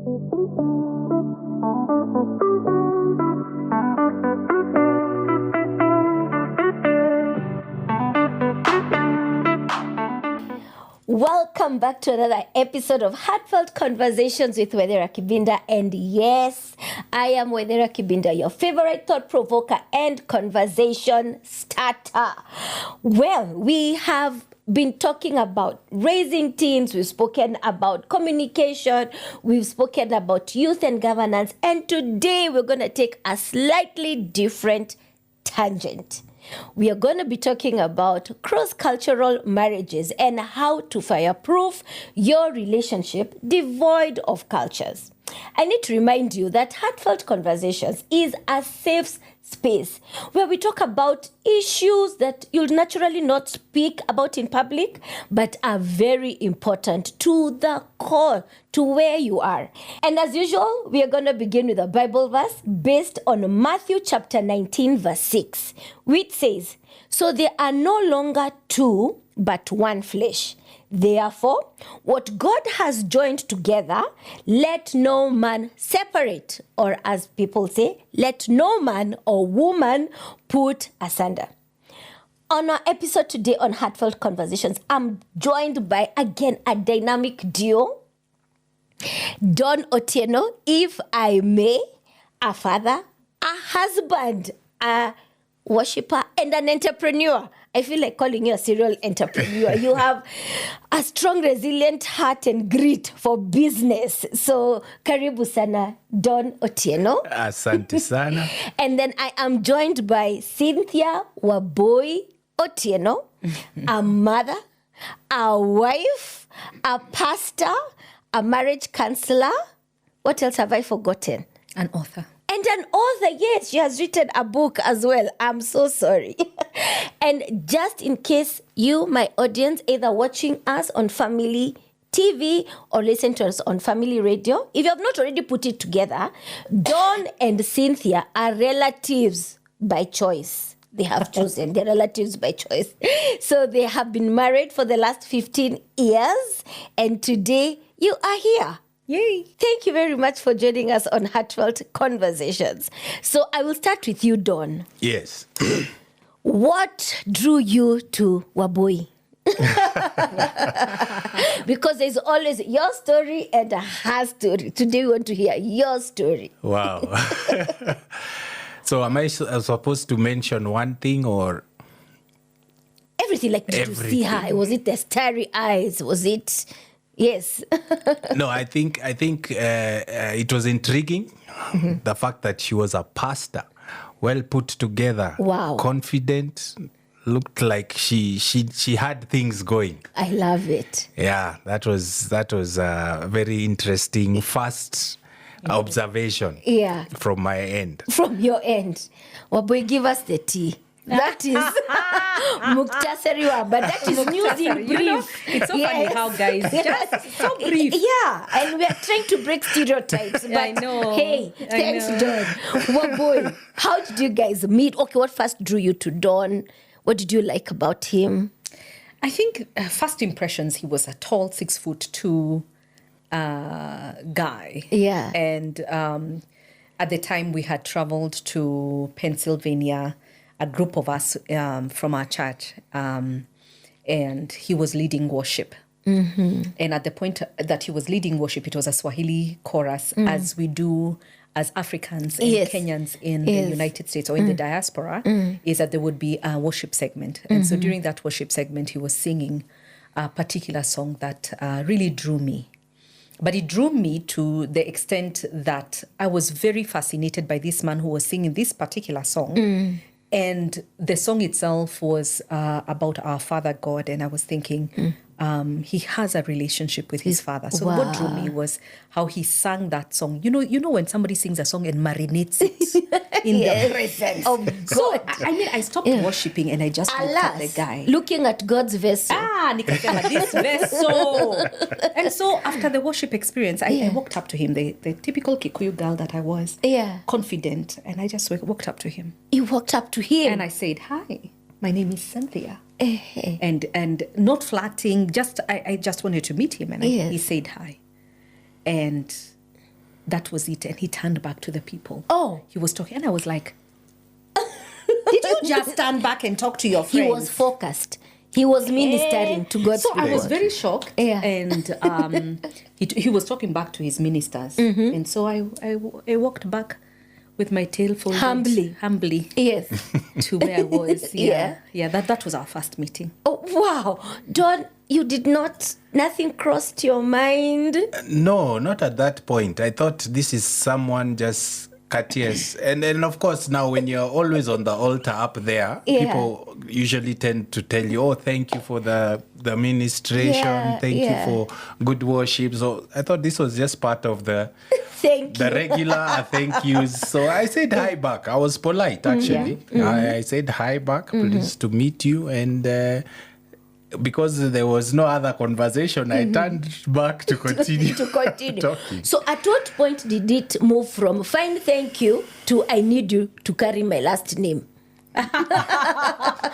Welcome back to another episode of Heartfelt Conversations with Wedera Kibinda. And yes, I am Wedera Kibinda, your favorite thought provoker and conversation starter. Well, we have been talking about raising teens, we've spoken about communication, we've spoken about youth and governance, and today we're going to take a slightly different tangent. We are going to be talking about cross-cultural marriages and how to fireproof your relationship devoid of cultures. I need to remind you that Heartfelt Conversations is a safe space where we talk about issues that you'll naturally not speak about in public, but are very important to the core, to where you are. And as usual, we are going to begin with a Bible verse based on Matthew chapter 19, verse 6, which says, "So there are no longer two, but one flesh. Therefore, what God has joined together, let no man separate," or as people say, let no man or woman put asunder. On our episode today on Heartfelt Conversations, I'm joined by, again, a dynamic duo, Don Otieno, if I may, a father, a husband, a worshiper, and an entrepreneur. I feel like calling you a serial entrepreneur. You have a strong, resilient heart and grit for business. So, karibu sana, Don Otieno. Asante sana. And then I am joined by Cynthia Waboi Otieno, a mother, a wife, a pastor, a marriage counselor. What else have I forgotten? An author. And an author, yes, she has written a book as well. I'm so sorry. And just in case you, my audience, either watching us on Family TV or listen to us on Family Radio, if you have not already put it together, Dawn and Cynthia are relatives by choice. They have chosen their relatives by choice. So they have been married for the last 15 years, and today you are here. Yay. Thank you very much for joining us on Heartfelt Conversations. So I will start with you, Dawn. Yes. What drew you to Waboi? Because there's always your story and her story. Today we want to hear your story. Wow. So am I supposed to mention one thing or? Everything, like, did you see her? Was it the starry eyes? Was it... Yes. No, I think it was intriguing. Mm-hmm. The fact that she was a pastor, well put together, wow, confident, looked like she had things going. I love it. Yeah, that was a very interesting first observation. Yeah. From my end. From your end, Waboi, give us the tea. That is muktasari, but that is news in brief. You know, it's so funny how guys just so brief. Yeah, and we are trying to break stereotypes. But I know. Hey, thanks, Dawn. Waboi, how did you guys meet? Okay, what first drew you to Dawn? What did you like about him? I think first impressions, he was a tall 6'2" guy. Yeah. And at the time we had traveled to Pennsylvania, a group of us from our church, and he was leading worship. Mm-hmm. And at the point that he was leading worship, it was a Swahili chorus, as we do as Africans and Yes. Kenyans in the United States or in the diaspora, is that there would be a worship segment. And so during that worship segment, he was singing a particular song that really drew me. But it drew me to the extent that I was very fascinated by this man who was singing this particular song. And the song itself was about our Father God. And I was thinking, he has a relationship with his father. So wow. what drew me was how he sang that song. You know when somebody sings a song and marinates it in the presence of God. So, I stopped worshiping and I just looked at the guy. Looking at God's vessel. Nikasema, this vessel. And so after the worship experience, I walked up to him, the typical Kikuyu girl that I was, confident. And I just walked up to him. You walked up to him? And I said, "Hi, my name is Cynthia." And not flirting, I just wanted to meet him. And he said hi. And that was it. And he turned back to the people. Oh. He was talking, and I was like, did you just stand back and talk to your friends? He was focused. He was ministering to God's So people. I was very shocked. Yeah. And he was talking back to his ministers. And so I walked back with my tail folded. Humbly. Yes. To where I was. Yeah. Yeah, that was our first meeting. Oh, wow. Dawn, you did not, nothing crossed your mind? No, not at that point. I thought this is someone just courteous. And then, of course, now when you're always on the altar up there, people usually tend to tell you, oh, thank you for the ministration. Thank you for good worship. So I thought this was just part of the regular thank yous. So I said hi back. I was polite, actually. I said hi back, pleased to meet you. And because there was no other conversation, I turned back to continue, talking. So at what point did it move from fine, thank you, to I need you to carry my last name? That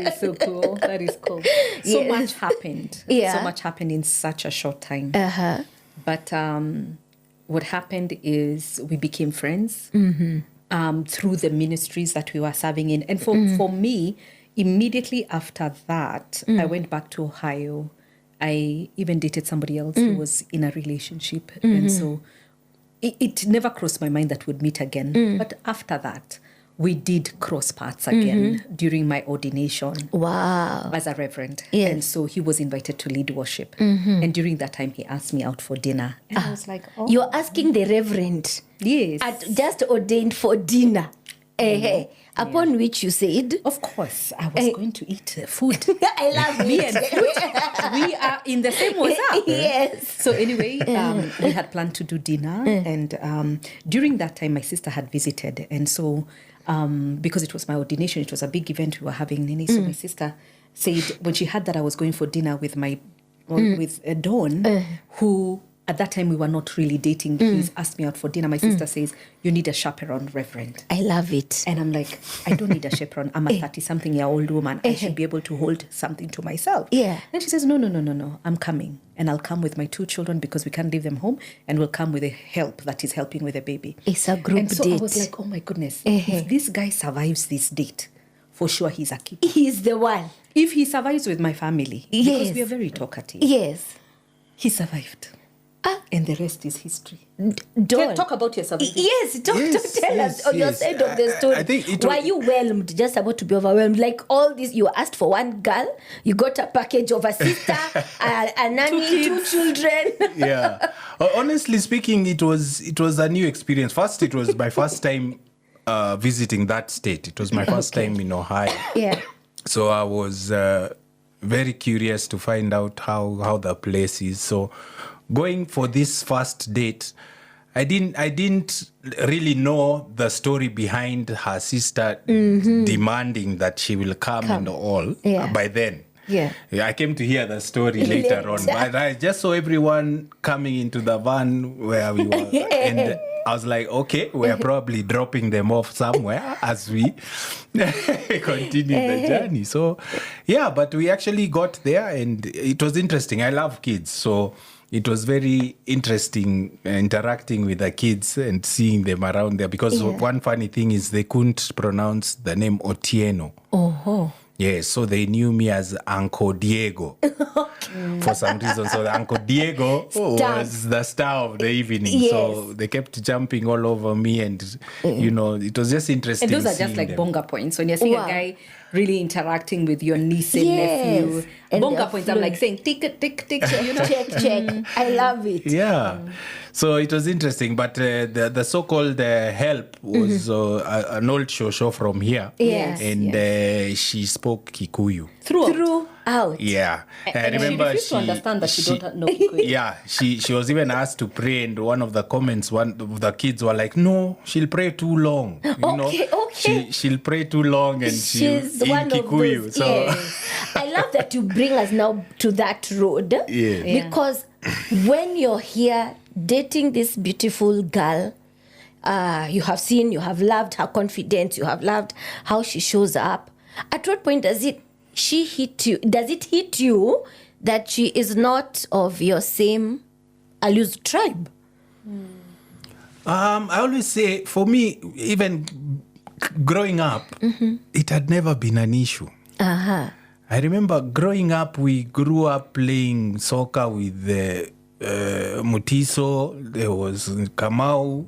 is so cool. That is cool. So much happened. So much happened in such a short time. But what happened is we became friends through the ministries that we were serving in. And for me, immediately after that, I went back to Ohio. I even dated somebody else who was in a relationship. And so it never crossed my mind that we'd meet again. But after that, we did cross paths again during my ordination. Wow. As a reverend. Yes. And so he was invited to lead worship. And during that time, he asked me out for dinner. And I was like, oh. You're asking the reverend. Yes. Just ordained for dinner. Upon which you said, of course, I was going to eat food. I love me and food. We are in the same WhatsApp. Yes. So anyway, we had planned to do dinner. And during that time, my sister had visited. And so because it was my ordination, it was a big event we were having, Nini. So my sister said, when she heard that I was going for dinner with with Dawn, who at that time we were not really dating, he's asked me out for dinner. My sister says, you need a chaperone, Reverend. I love it. And I'm like, I don't need a chaperone. I'm a 30-something-year-old woman. I should be able to hold something to myself. Yeah. And she says, no. I'm coming. And I'll come with my 2 children because we can't leave them home. And we'll come with a help that is helping with the baby. It's a group and so date. I was like, oh my goodness. If this guy survives this date, for sure he's a keeper. He's the one. If he survives with my family, because we are very talkative. Yes. He survived. And the rest is history. Don't talk about your survival. Yes, tell us on your side of the story. I think were you whelmed, just about to be overwhelmed? Like all this, you asked for one girl, you got a package of a sister, a nanny, 2 children. Yeah. Honestly speaking, it was a new experience. First, it was my first time visiting that state. It was my first time in Ohio. Yeah. So I was very curious to find out how the place is. So going for this first date, I didn't really know the story behind her sister demanding that she will come. And all by then. Yeah. I came to hear the story later on, but I just saw everyone coming into the van where we were. And I was like, okay, we're probably dropping them off somewhere as we continue the journey. So, yeah, but we actually got there and it was interesting. I love kids, so it was very interesting interacting with the kids and seeing them around there because one funny thing is they couldn't pronounce the name Otieno. Oh. Yes, so they knew me as Uncle Diego for some reason. So Uncle Diego was the star of the evening. Yes. So they kept jumping all over me and, it was just interesting. And those are just like them. bonga points. When you're seeing a guy really interacting with your niece and nephew. And bonga points, I'm like saying, tick, check. I love it. Yeah. So it was interesting, but the so-called help was an old shosho from here. Yes. And she spoke Kikuyu. Throughout. Yeah. And I remember she refused to understand that she don't know Kikuyu. Yeah. She was even asked to pray, and one of the comments, one of the kids were like, no, she'll pray too long. Okay. She'll pray too long, and she's in one Kikuyu. of those. So I love that you bring us now to that road. Yeah. Because when you're here dating this beautiful girl, you have seen, you have loved her confidence, you have loved how she shows up. At what point does it hit you that she is not of your same Alus tribe? I always say, for me, even growing up, it had never been an issue. Uh-huh. I remember growing up, we grew up playing soccer with Mutiso, there was Kamau.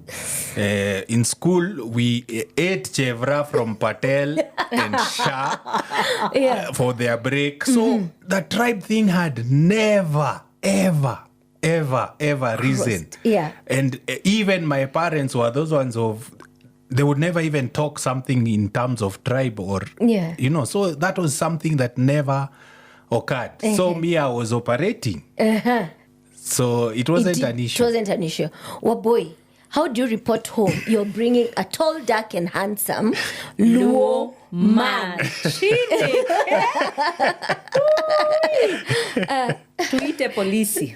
In school, we ate chevra from Patel and Shah for their break. So the tribe thing had never, ever risen. Yeah. And even my parents were those ones of, they would never even talk something in terms of tribe or, so that was something that never occurred. So me, I was operating. So it wasn't an issue. It wasn't an issue. Well, boy, how do you report home? You're bringing a tall, dark, and handsome Luo man. Tuite polisi.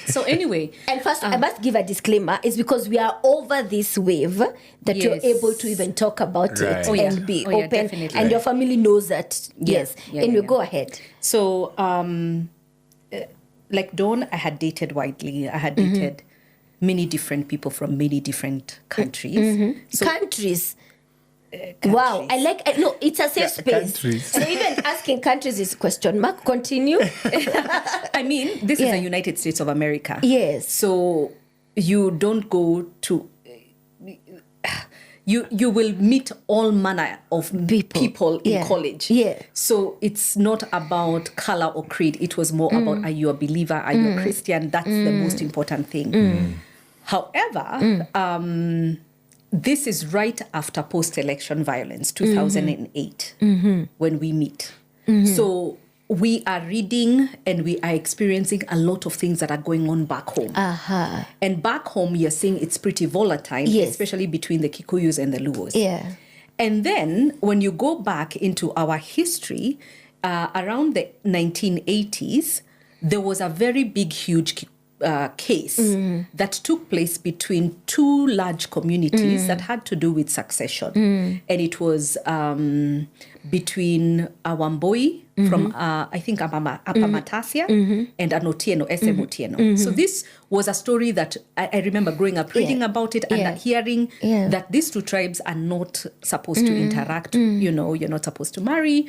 So anyway. And first, I must give a disclaimer. It's because we are over this wave that you're able to even talk about it and be open. Definitely. And your family knows that. Yes. Anyway, go ahead. So, like Dawn, I had dated widely. I had dated many different people from many different countries. So, countries. Wow, no, it's a safe space. So even asking countries is question mark. Continue. I mean, this is the United States of America. Yes. So you don't go to... You will meet all manner of people in college. Yeah. So it's not about color or creed. It was more about, are you a believer? Are you a Christian? That's the most important thing. However, this is right after post-election violence, 2008, when we meet. So we are reading and we are experiencing a lot of things that are going on back home. And back home, you're seeing it's pretty volatile, especially between the Kikuyus and the Luos. Yeah. And then when you go back into our history, around the 1980s, there was a very big, huge case that took place between two large communities that had to do with succession. And it was between Awamboi from, I think, Apamatasia and Anotieno, SM Otieno. So this was a story that I remember growing up reading about it and hearing that these two tribes are not supposed to interact. You know, you're not supposed to marry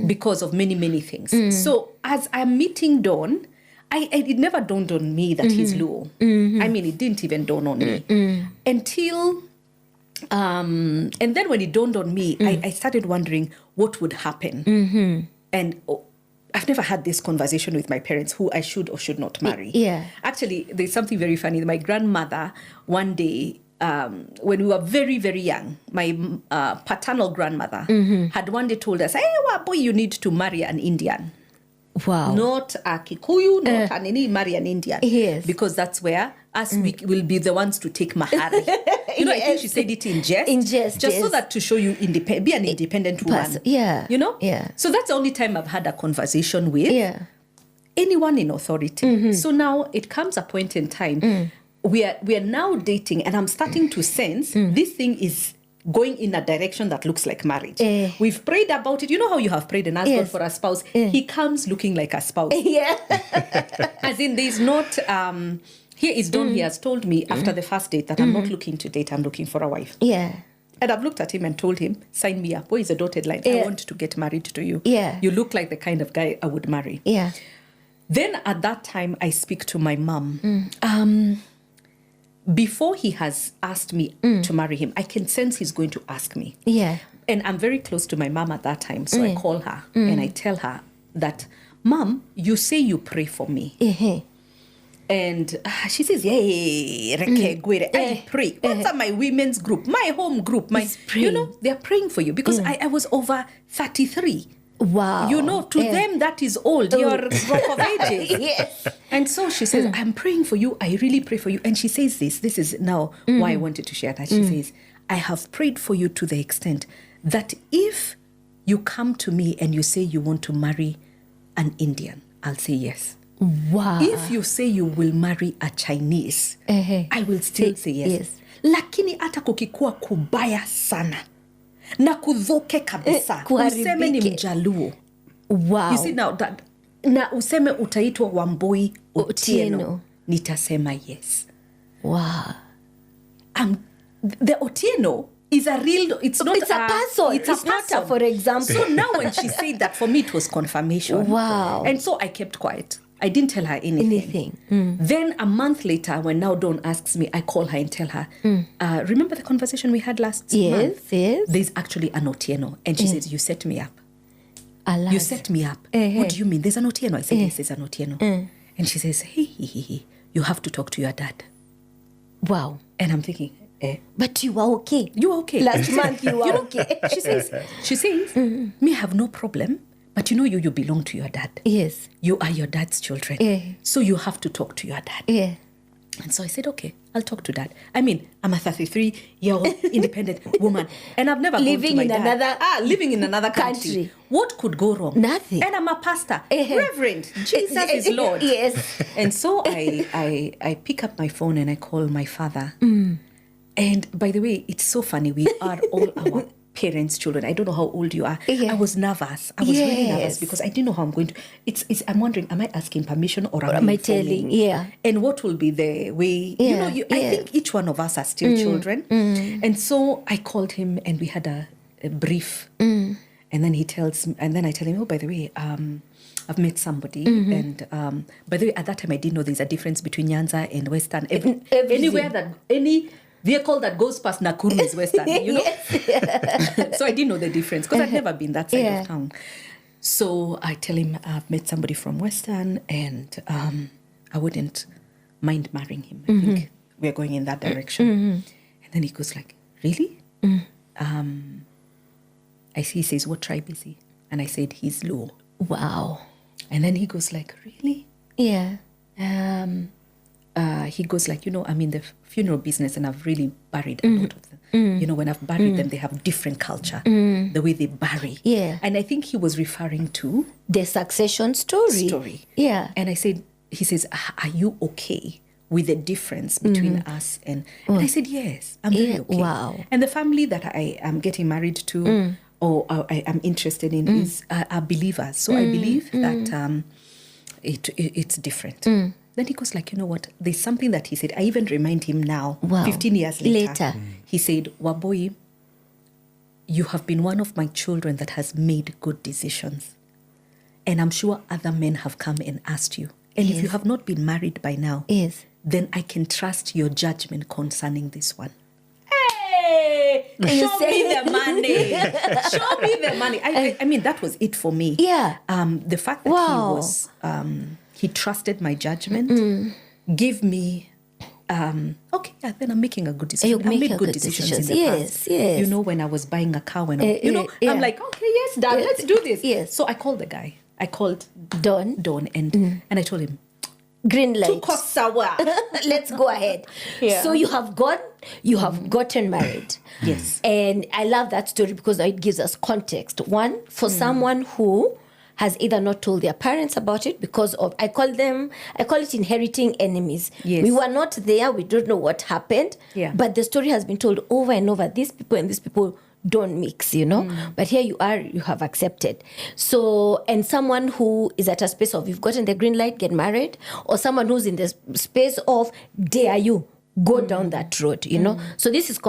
because of many, many things. So as I'm meeting Dawn, it never dawned on me that he's Luo. I mean, it didn't even dawn on me until, and then when it dawned on me, I started wondering what would happen. And I've never had this conversation with my parents who I should or should not marry. Actually, there's something very funny. My grandmother, one day, when we were very, very young, my paternal grandmother had one day told us, hey, well, boy, you need to marry an Indian. Wow. Not a Kikuyu, not a marry an Indian. Yes. Because that's where us we will be the ones to take mahari. You know, I think she said it in jest. In jest, just so that to show you be an independent woman. Yeah. You know? Yeah. So that's the only time I've had a conversation with anyone in authority. So now it comes a point in time we are now dating and I'm starting to sense this thing is going in a direction that looks like marriage. We've prayed about it. You know how you have prayed and asked God for a spouse? He comes looking like a spouse. As in, there's not... here is Don. He has told me after the first date that I'm not looking to date. I'm looking for a wife. And I've looked at him and told him, sign me up. Where is the dotted line? I want to get married to you. You look like the kind of guy I would marry. Then at that time, I speak to my mom. Before he has asked me to marry him, I can sense he's going to ask me. And I'm very close to my mom at that time. So I call her and I tell her that, Mom, you say you pray for me. And she says, I pray. What's my women's group, my home group? You know, they're praying for you because I was over 33. Wow. You know, to them, that is old. You're rock of ages. And so she says, I'm praying for you. I really pray for you. And she says this is now why I wanted to share that. She says, I have prayed for you to the extent that if you come to me and you say you want to marry an Indian, I'll say yes. Wow. If you say you will marry a Chinese, I will still say yes. Lakini ata kukikuwa kubaya sana. Na kudhoke kabisa. Useme ni Mjaluo. Wow. You see now that, na useme utaitwa Wamboi Otieno. Nitasema yes. Wow. the Otieno is a real, it's not It's a person. It's not person. for example. So now when she said that, for me, it was confirmation. Wow. And so I kept quiet. I didn't tell her anything. Then a month later, when now Dawn asks me, I call her and tell her, remember the conversation we had last month? Yes. There's actually an Otieno. And she says, you set me up. Alas. You set me up. What do you mean? There's an Otieno. I said, yes, there's an Otieno. And she says, hey, you have to talk to your dad. Wow. And I'm thinking, But you were okay. you are okay. Last month you were okay. She says, me have no problem, but you belong to your dad. Yes. You are your dad's children. So you have to talk to your dad. Yeah. And so I said, okay, I'll talk to dad. I mean, I'm a 33-year-old independent woman, and I've never Living gone to in my dad. another living in another country. country. What could go wrong? Nothing. And I'm a pastor. Reverend. Jesus is Lord. Yes. And so I pick up my phone and I call my father. And by the way, it's so funny. We are all our parents' children. I don't know how old you are. Yeah. I was nervous. I was really nervous Yes. because I didn't know how I'm going to. I'm wondering, am I asking permission or am I I telling? informing? Yeah. And what will be the way? Yeah, I think each one of us are still children. And so I called him and we had a brief. And then I tell him, oh, by the way, I've met somebody. And by the way, at that time, I didn't know there's a difference between Nyanza and Western. Anywhere that any vehicle that goes past Nakuru is Western, So I didn't know the difference because I'd never been that side of town. So I tell him I've met somebody from Western and I wouldn't mind marrying him. I think we're going in that direction. And then he goes like, really? He says, what tribe is he? And I said, he's Luo. Wow. And then he goes like, really? Yeah. He goes like, I'm in the funeral business and I've really buried a lot of them. When I've buried them, they have different culture, the way they bury. Yeah. And I think he was referring to The succession story. Yeah. And he says, are you okay with the difference between us? And I said, yes, I'm very okay. Wow. And the family that I am getting married to or I am interested in is are believers. So I believe that it's different. Then he goes like, you know what? There's something that he said. I even remind him now, 15 years later. He said, Waboi, you have been one of my children that has made good decisions. And I'm sure other men have come and asked you. And if you have not been married by now, then I can trust your judgment concerning this one. Hey, show me the money. Show me the money. I mean, that was it for me. Yeah. The fact that he was... he trusted my judgment, gave me, then I'm making a good decision. I made good decisions in the past. Yes. When I was buying a car, I'm like, okay, yes, Dad, let's do this. Yes. So I called the guy. I called Dawn, and I told him, green light. Tukosawa. Let's go ahead. Yeah. So you have gotten married. Yes. And I love that story because it gives us context. One, for someone who has either not told their parents about it because of, I call it inheriting enemies. Yes. We were not there. We don't know what happened. Yeah. But the story has been told over and over. These people and these people don't mix, But here you are, you have accepted. So, and someone who is at a space of, you've gotten the green light, get married, or someone who's in the space of, dare you, go down that road, So this is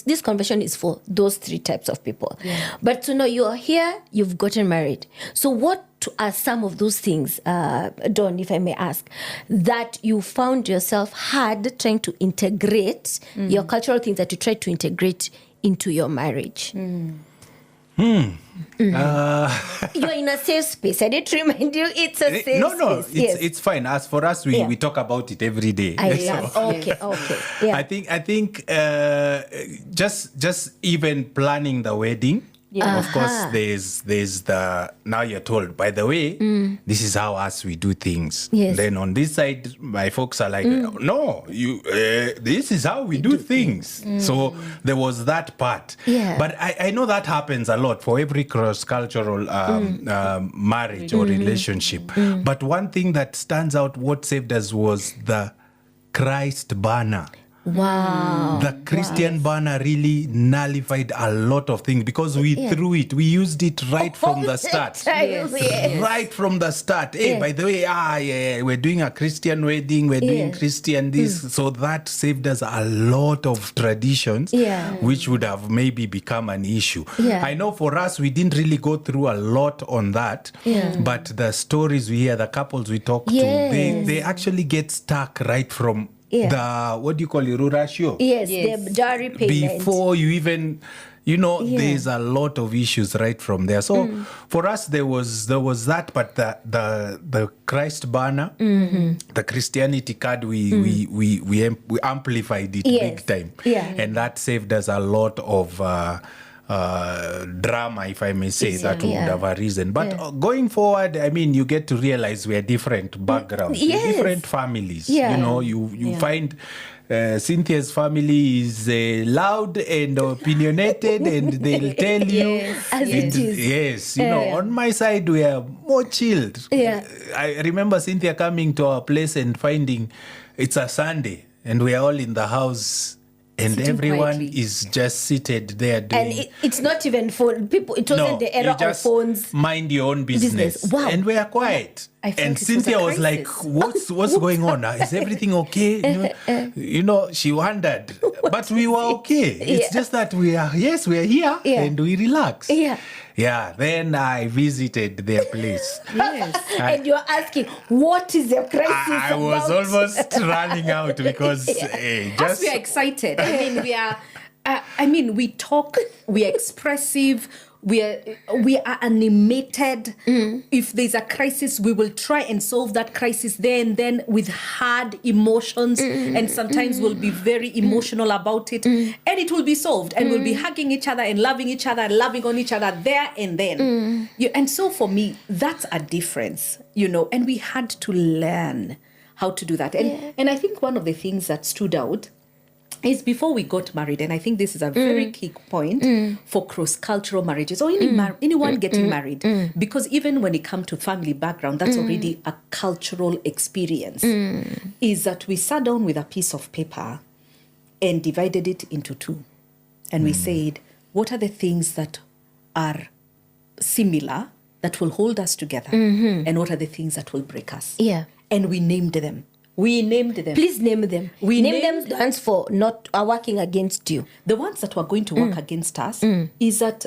this conversion is for those three types of people. Yeah. But to know you are here, you've gotten married. So what are some of those things, Dawn, if I may ask, that you found yourself hard trying to integrate, your cultural things that you tried to integrate into your marriage? You're in a safe space. I did remind you, it's a safe space. It's fine. As for us, we talk about it every day. Okay. Yeah. I think just even planning the wedding. Yeah. Of course, there's the, now you're told, by the way, this is how we do things. Yes. Then on this side, my folks are like, no, this is how we do things. So there was that part. Yeah. But I know that happens a lot for every cross-cultural marriage or relationship. But one thing that stands out, what saved us was the Christ banner Wow. The Christian banner really nullified a lot of things because we threw it. We used it right from the start. Yes. Right from the start. Hey, by the way, we're doing a Christian wedding. We're doing Christian this. So that saved us a lot of traditions, which would have maybe become an issue. I know for us, we didn't really go through a lot on that. But the stories we hear, the couples we talk to, they actually get stuck right from the, what do you call it, Rurashio? Yes, the dowry payment. Before you even, there's a lot of issues right from there. So for us, there was that, but the Christ banner, the Christianity card, we amplified it big time, and that saved us a lot of drama, if I may say, that would have arisen. But going forward, I mean, you get to realize we are different backgrounds, different families. You find Cynthia's family is loud and opinionated, and they'll tell you. As it is. Yes, on my side, we are more chilled. I remember Cynthia coming to our place and finding it's a Sunday, and we are all in the house. And sitting everyone quietly. Is just seated there doing... And it's not even phone. People, it wasn't the era of phones. Mind your own business. Wow. And we are quiet. And Cynthia was like, what's going on? Is everything okay? She wondered. But we were okay. It's just that we are here and we relax. Then I visited their place. And you're asking, what is the crisis I was almost running out because as we are excited. We talk, we are expressive, we are animated. If there's a crisis, we will try and solve that crisis there and then with hard emotions, and sometimes we'll be very emotional about it, and it will be solved, and we'll be hugging each other and loving each other and loving on each other there and then. And so for me, that's a difference, and we had to learn how to do that. And I think one of the things that stood out is before we got married, and I think this is a very key point for cross-cultural marriages or anyone getting married, because even when it comes to family background, that's already a cultural experience, is that we sat down with a piece of paper and divided it into two. And we said, what are the things that are similar, that will hold us together, and what are the things that will break us? And we named them. Please name them. Name them the ones for not working against you. The ones that were going to work against us is that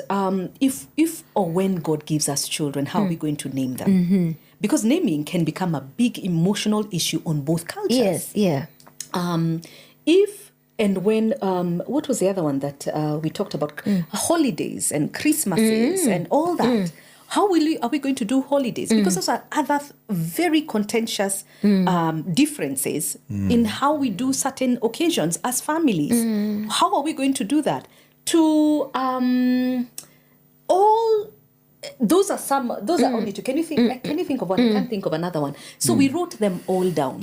if or when God gives us children, how are we going to name them? Because naming can become a big emotional issue on both cultures. If and when, what was the other one that we talked about? Holidays and Christmases and all that. How are we going to do holidays? Because those are other very contentious differences in how we do certain occasions as families. How are we going to do that? Those are only two. Can you think of one? I can't think of another one. So we wrote them all down.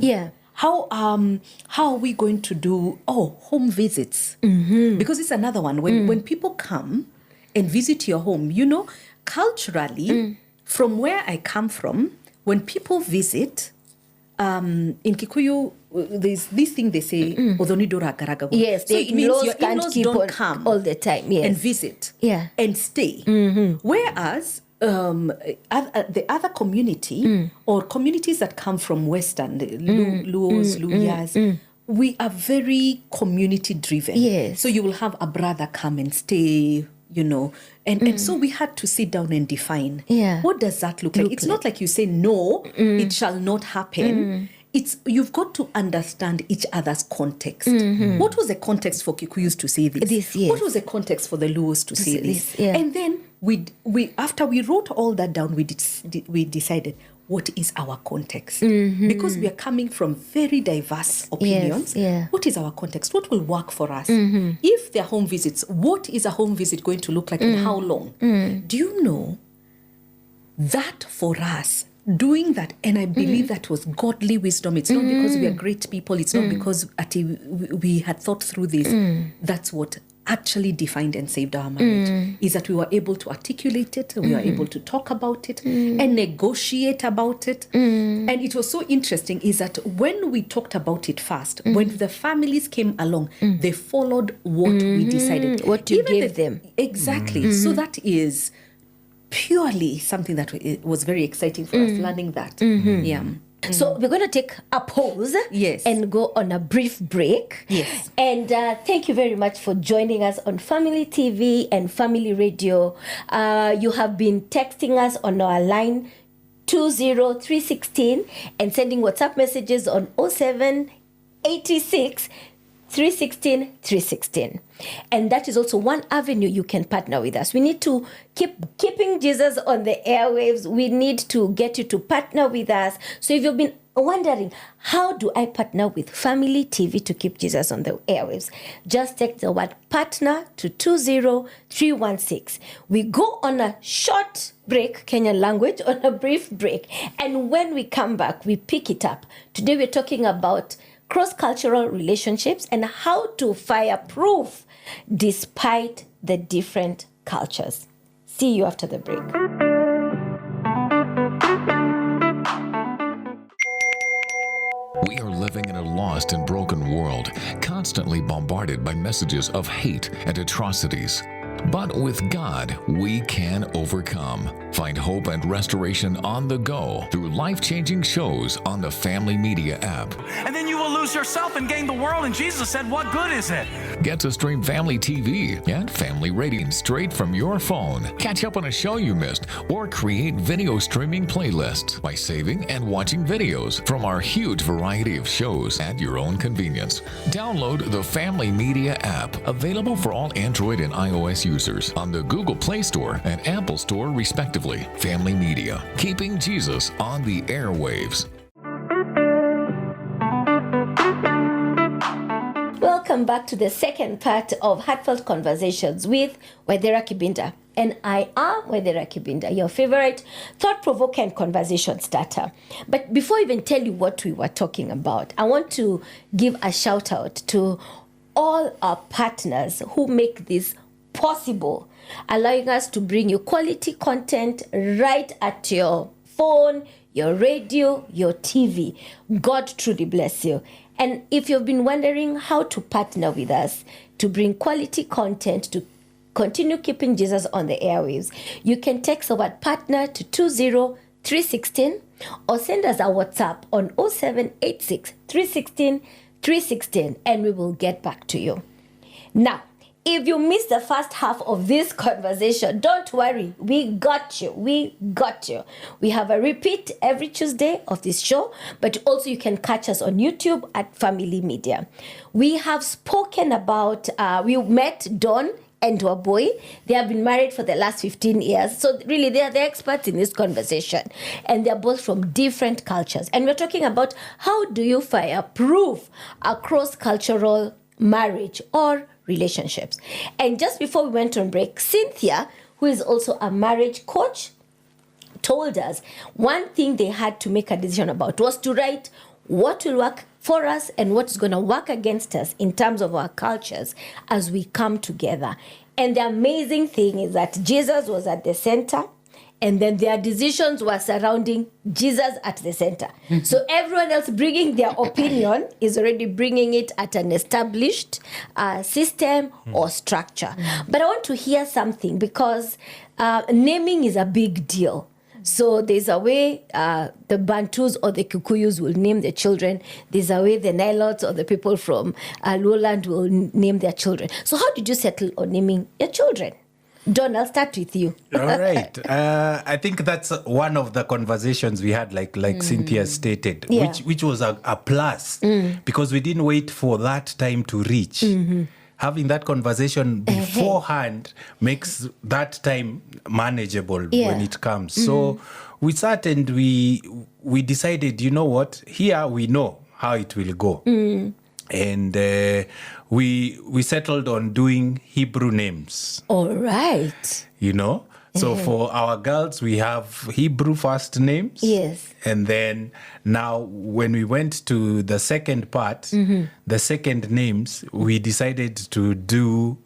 How are we going to do home visits? Because it's another one. When people come and visit your home, culturally, from where I come from, when people visit, in Kikuyu, there's this thing they say, Odonidora Garagago. Yes, so it means your in-laws don't come all the time and visit and stay. Whereas the other community or communities that come from Western, Luos, Luyas, we are very community driven. So you will have a brother come and stay, and so we had to sit down and define what does that look like. It's not like you say no, it shall not happen. You've got to understand each other's context. What was the context for Kikuyus to say this? What was the context for the Luos to say this? And then we after we wrote all that down, we decided what is our context, because we are coming from very diverse opinions. What is our context? What will work for us? If there are home visits, what is a home visit going to look like and how long? Do you know that for us, doing that, and I believe that was godly wisdom. It's not because we are great people. It's not because we had thought through this. That's what actually defined and saved our marriage is that we were able to articulate it, we were able to talk about it and negotiate about it. And it was so interesting is that when we talked about it first, when the families came along, they followed what we decided. What you gave them. Exactly. So that is purely something that was very exciting for us, learning that. Yeah. So we're going to take a pause and go on a brief break. Yes. And thank you very much for joining us on Family TV and Family Radio. You have been texting us on our line 20316 and sending WhatsApp messages on 0786 316 316. And that is also one avenue you can partner with us. We need to keeping Jesus on the airwaves. We need to get you to partner with us. So if you've been wondering, how do I partner with Family TV to keep Jesus on the airwaves? Just text the word partner to 20316. We go on a short break, Kenyan language, on a brief break. And when we come back, we pick it up. Today we're talking about cross-cultural relationships and how to fireproof despite the different cultures. See you after the break. We are living in a lost and broken world, constantly bombarded by messages of hate and atrocities. But with God, we can overcome. Find hope and restoration on the go through life-changing shows on the Family Media app. And then you will lose yourself and gain the world. And Jesus said, what good is it? Get to stream Family TV and Family Radio straight from your phone. Catch up on a show you missed or create video streaming playlists by saving and watching videos from our huge variety of shows at your own convenience. Download the Family Media app, available for all Android and iOS users on the Google Play Store and Apple Store respectively. Family Media, keeping Jesus on the airwaves. Welcome back to the second part of Heartfelt Conversations with Waithera Kibinda. And I am Waithera Kibinda, your favorite thought-provoking conversation starter. But before I even tell you what we were talking about, I want to give a shout out to all our partners who make this possible, allowing us to bring you quality content right at your phone, your radio, your TV. God truly bless you. And if you've been wondering how to partner with us to bring quality content to continue keeping Jesus on the airwaves, you can text the word partner to 20316 or send us a WhatsApp on 0786 316 316 and we will get back to you. Now, if you missed the first half of this conversation, don't worry. We got you. We got you. We have a repeat every Tuesday of this show, but also you can catch us on YouTube at Family Media. We have spoken about, we met Don and Waboy. They have been married for the last 15 years. So really, they are the experts in this conversation. And they're both from different cultures. And we're talking about how do you fireproof a cross-cultural marriage or relationships. And just before we went on break, Cynthia, who is also a marriage coach, told us one thing they had to make a decision about was to write what will work for us and what's going to work against us in terms of our cultures as we come together. And the amazing thing is that Jesus was at the center, and then their decisions were surrounding Jesus at the center. So everyone else bringing their opinion is already bringing it at an established system or structure. But I want to hear something because naming is a big deal. So there's a way the Bantus or the Kikuyus will name their children. There's a way the Nilots or the people from Lowland will name their children. So how did you settle on naming your children? Don, I'll start with you. All right. I think that's one of the conversations we had, like Cynthia stated, which was a plus because we didn't wait for that time to reach. Having that conversation beforehand makes that time manageable when it comes. So we sat and we decided, you know what, here we know how it will go. And we settled on doing Hebrew names. All right. You know? So for our girls, we have Hebrew first names. Yes. And then now when we went to the second part, the second names, we decided to do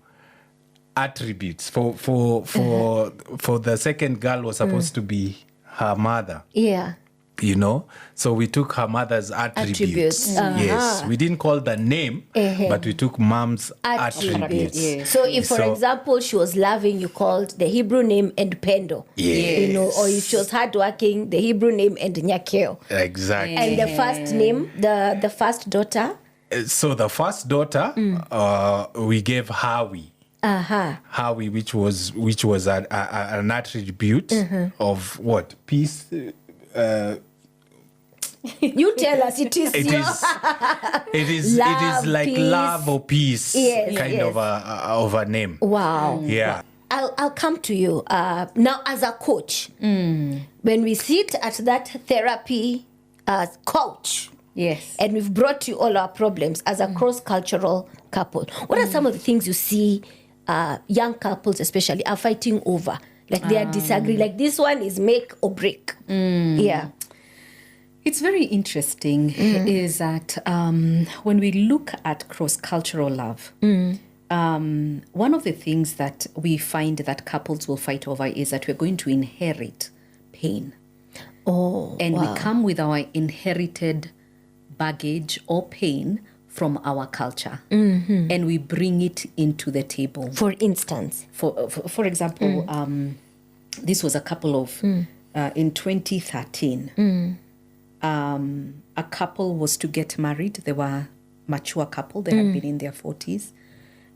attributes. For the second girl was supposed to be her mother. Yeah. You know, so we took her mother's attributes. Yes, we didn't call the name, but we took mom's attributes. Yes. So if, for example, she was loving, you called the Hebrew name and Pendo. Yes. You know, or if she was hardworking, the Hebrew name and Nyakeo. Exactly. And the first name, the first daughter. So the first daughter, we gave Hawi. Hawi, which was an attribute of what? Peace. You tell us it is. It is like peace. love or peace, Yes, of a name. Wow. Yeah. I'll come to you now as a coach. When we sit at that therapy couch, Yes. and we've brought you all our problems as a cross-cultural couple, what are some of the things you see young couples especially are fighting over? Like they are disagreeing. Like this one is make or break. Yeah. It's very interesting is that when we look at cross-cultural love, one of the things that we find that couples will fight over is that we're going to inherit pain. And we come with our inherited baggage or pain from our culture, and we bring it into the table. For instance. For example, this was a couple of, in 2013, a couple was to get married. They were mature couple. They had been in their 40s.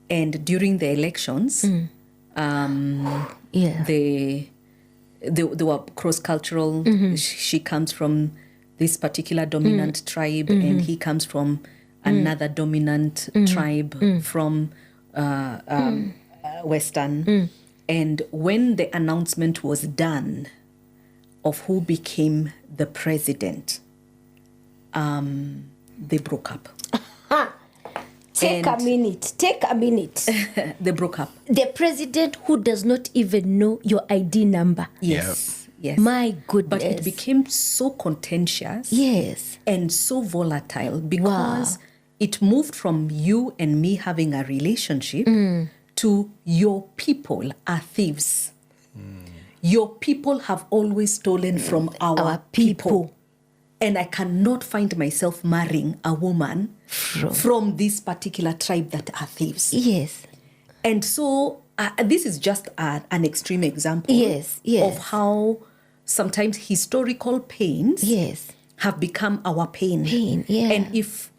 And during the elections, they were cross-cultural. She comes from this particular dominant tribe, and he comes from another dominant tribe from Western. And when the announcement was done of who became the president, they broke up. Take a minute. They broke up. The president who does not even know your ID number. Yes. My goodness. But it became so contentious. Yes. And so volatile because it moved from you and me having a relationship to your people are thieves. Your people have always stolen from our people. And I cannot find myself marrying a woman from this particular tribe that are thieves. Yes. And so this is just an extreme example of how sometimes historical pains have become our pain. And if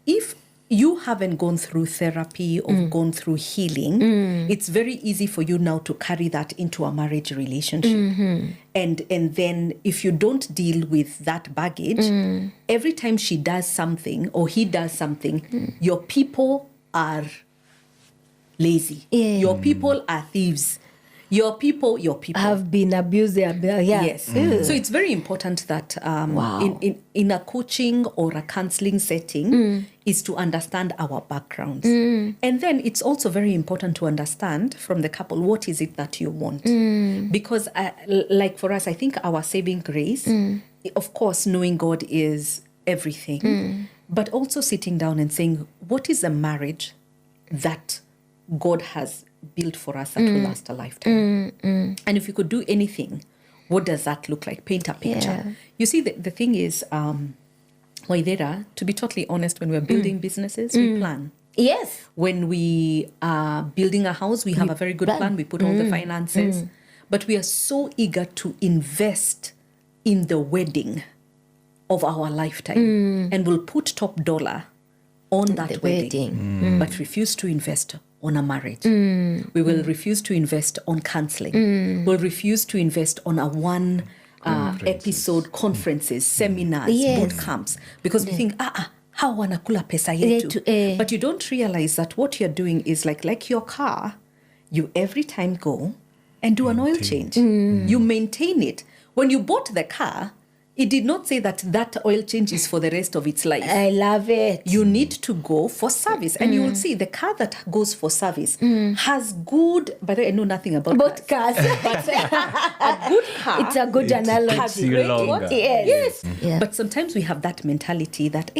you haven't gone through therapy or gone through healing, it's very easy for you now to carry that into a marriage relationship. And then if you don't deal with that baggage, every time she does something or he does something, your people are lazy. Your people are thieves. Your people have been abused. Yes. So it's very important that in a coaching or a counseling setting is to understand our backgrounds. And then it's also very important to understand from the couple, what is it that you want? Because like for us, I think our saving grace, of course, knowing God is everything, but also sitting down and saying, what is a marriage that God has built for us that will last a lifetime? And if you could do anything, what does that look like? Paint a picture. You see, the thing is, Waithera, to be totally honest, when we're building businesses, we plan. Yes. When we are building a house, we have a very good plan. We put all the finances. But we are so eager to invest in the wedding of our lifetime. And we'll put top dollar on that wedding. But refuse to invest on a marriage. We will refuse to invest on counseling. We'll refuse to invest on a one episode conferences, seminars, boot camps, because we think, how wanakula pesa yetu. But you don't realize that what you're doing is like your car, you every time go and do an oil change. You maintain it. When you bought the car, it did not say that oil change is for the rest of its life. I love it. You need to go for service. And you will see the car that goes for service has good, but I know nothing about cars. But a good car. It's a good analogy. Takes you longer. Yes. But sometimes we have that mentality that,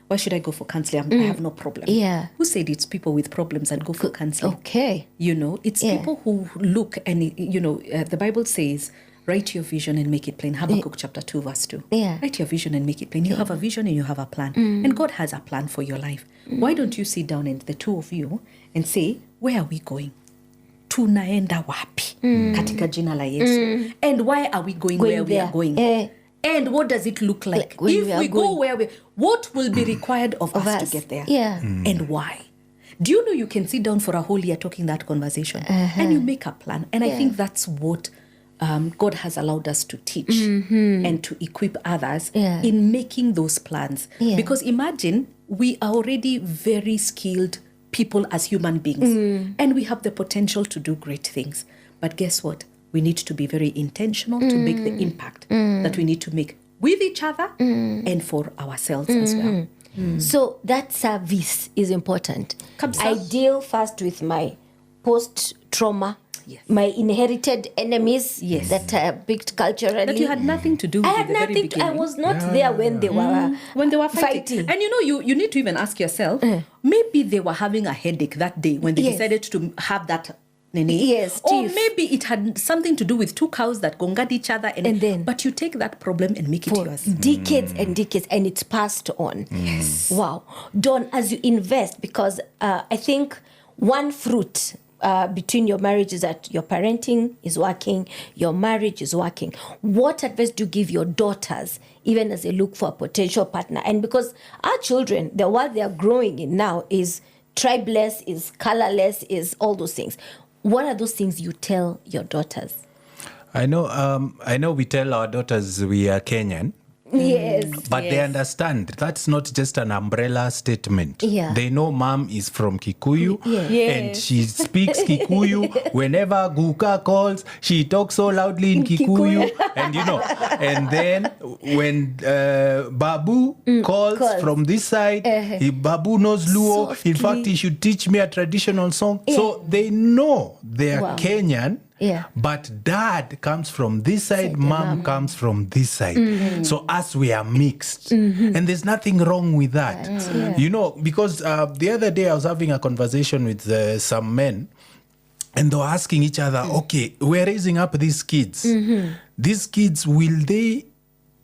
Why should I go for counseling? I have no problem. Yeah. Who said it's people with problems and go for counseling? Okay. It's people who look and, the Bible says, write your vision and make it plain. Habakkuk chapter 2, verse 2. Yeah. Write your vision and make it plain. You have a vision and you have a plan. And God has a plan for your life. Why don't you sit down and the two of you and say, where are we going? Tunaenda wapi? Katika jina la Yesu. And why are we going where we are going? And what does it look like? If we go where what will be required of us to get there? Yeah. And why? Do you know you can sit down for a whole year talking that conversation and you make a plan? And I think that's what God has allowed us to teach and to equip others in making those plans. Because imagine we are already very skilled people as human beings and we have the potential to do great things. But guess what? We need to be very intentional to make the impact that we need to make with each other and for ourselves as well. So that service is important. I deal first with my post-trauma, my inherited enemies that I picked culturally. That you had nothing to do with. I had nothing. I was not there when they were fighting. And you need to even ask yourself, maybe they were having a headache that day when they decided to have that. Or maybe it had something to do with two cows that gongad each other. And then, but you take that problem and make it yours. Decades and decades, and it's passed on. Yes. Wow. Dawn, as you invest, because I think one fruit between your marriage is that your parenting is working, your marriage is working. What advice do you give your daughters, even as they look for a potential partner? And because our children, the world they are growing in now is tribeless, is colorless, is all those things. What are those things you tell your daughters? I know we tell our daughters we are Kenyan. Yes. But they understand that's not just an umbrella statement. Yeah. They know mom is from Kikuyu and she speaks Kikuyu. Whenever Guka calls, she talks so loudly in Kikuyu. And then when Babu calls from this side, Babu knows Luo. Softly. In fact, he should teach me a traditional song. So they know they are Kenyan. Yeah. But dad comes from this side, mom comes from this side. So us, we are mixed. And there's nothing wrong with that. Because the other day I was having a conversation with some men and they were asking each other, okay, we're raising up these kids. These kids, will they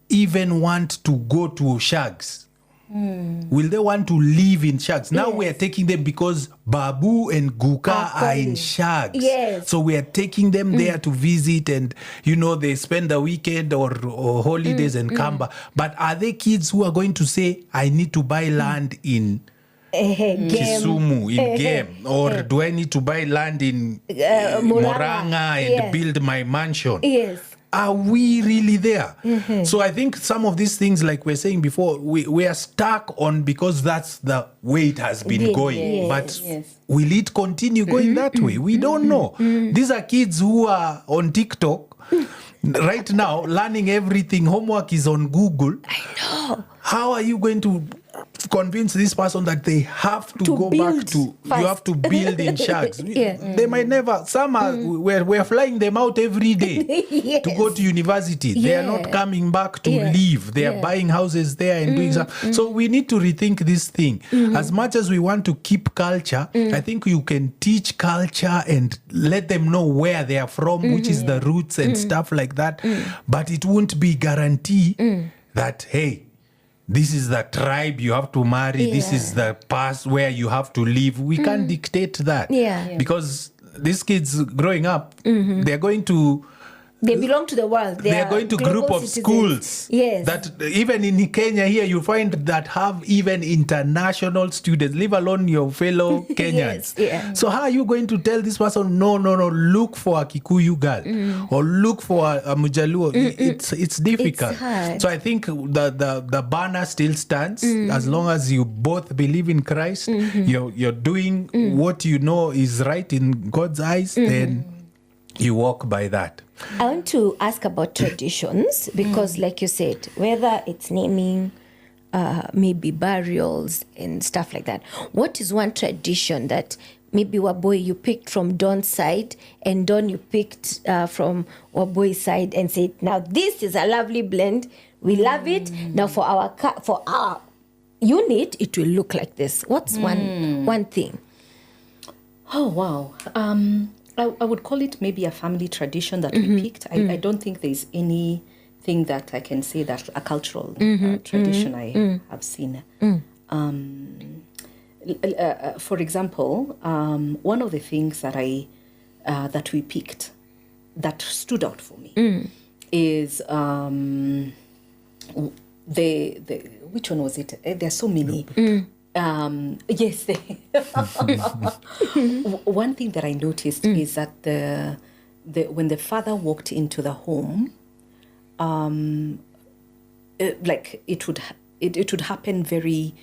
even want to go to shags? Will they want to live in shags? Now we are taking them because Babu and Guka are in shags. Yes. So we are taking them there to visit and, they spend the weekend or holidays and come back. But are they kids who are going to say, I need to buy land in Kisumu, in Game? Or do I need to buy land in Moranga and build my mansion? Yes. Are we really there? So I think some of these things, like we're saying before, we are stuck on because that's the way it has been going. But will it continue going that way? We don't know. These are kids who are on TikTok right now, learning everything. Homework is on Google. I know. How are you going to convince this person that they have to go back to first. You have to build in shags? They might never. Some are we're flying them out every day to go to university. They are not coming back to live. They are buying houses there and doing stuff. So we need to rethink this thing. As much as we want to keep culture, I think you can teach culture and let them know where they are from, which is the roots and stuff like that. But it won't be guarantee that, hey, this is the tribe you have to marry. This is the past where you have to live. We can't dictate that. Because these kids growing up, they're going to... They belong to the world. They are going to group of schools. Yes. That even in Kenya here, you find that have even international students, leave alone your fellow Kenyans. So how are you going to tell this person, no, look for a Kikuyu girl or look for a Mujaluo? It's difficult. It's hard. So I think the banner still stands as long as you both believe in Christ, you're doing what you know is right in God's eyes, then you walk by that. I want to ask about traditions because, like you said, whether it's naming, maybe burials and stuff like that. What is one tradition that maybe Waboy you picked from Dawn's side and Dawn you picked from Waboy's side and said, now this is a lovely blend. We love it. Now for our unit, it will look like this. What's one thing? Oh, wow. I would call it maybe a family tradition that we picked. I don't think there's anything that I can say that a cultural tradition I have seen. For example, one of the things that that we picked that stood out for me is which one was it? There's so many. Yes. One thing that I noticed is that when the father walked into the home, like it would happen very